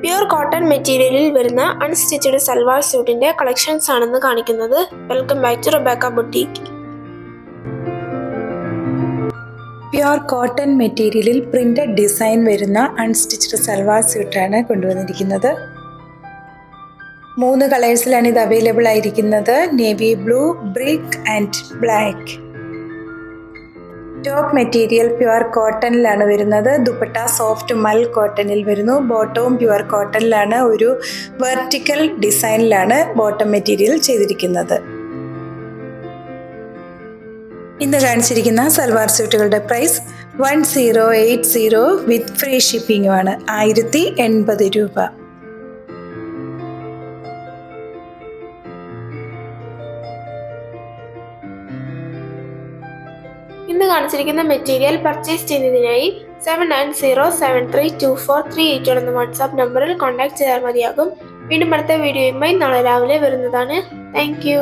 Pure cotton മെറ്റീരിയലിൽ വരുന്ന unstitched salwar സ്യൂട്ടിന്റെ collections ആണെന്ന് കാണിക്കുന്നത്. Welcome back to Rebecca boutique. Pure cotton മെറ്റീരിയലിൽ പ്രിന്റഡ് ഡിസൈൻ വരുന്ന അൺസ്റ്റിച്ചഡ് സൽവാർ സ്യൂട്ടാണ് കൊണ്ടുവന്നിരിക്കുന്നത്. 3 കളേഴ്സിലാണ് ഇത് അവൈലബിൾ ആയിരിക്കുന്നത്. Navy blue, brick and black. Top material pure കോട്ടണിലാണ് വരുന്നത്. ദുപ്പട്ട സോഫ്റ്റ് മൽ കോട്ടണിൽ വരുന്നു. ബോട്ടവും പ്യുർ കോട്ടണിലാണ്. ഒരു വെർട്ടിക്കൽ ഡിസൈനിലാണ് ബോട്ടം മെറ്റീരിയൽ ചെയ്തിരിക്കുന്നത്. ഇന്ന് കാണിച്ചിരിക്കുന്ന സൽവാർ സ്യൂട്ടുകളുടെ പ്രൈസ് 1080 വിത്ത് ഫ്രീ ഷിപ്പിംഗുമാണ്. 1080 രൂപ. ഇന്ന് കാണിച്ചിരിക്കുന്ന മെറ്റീരിയൽ പർച്ചേസ് ചെയ്യുന്നതിനായി 7907324388 എന്ന വാട്സാപ്പ് നമ്പറിൽ കോൺടാക്ട് ചെയ്താൽ മതിയാകും. വീണ്ടും അടുത്ത വീഡിയോയുമായി നാളെ രാവിലെ വരുന്നതാണ്. Thank you.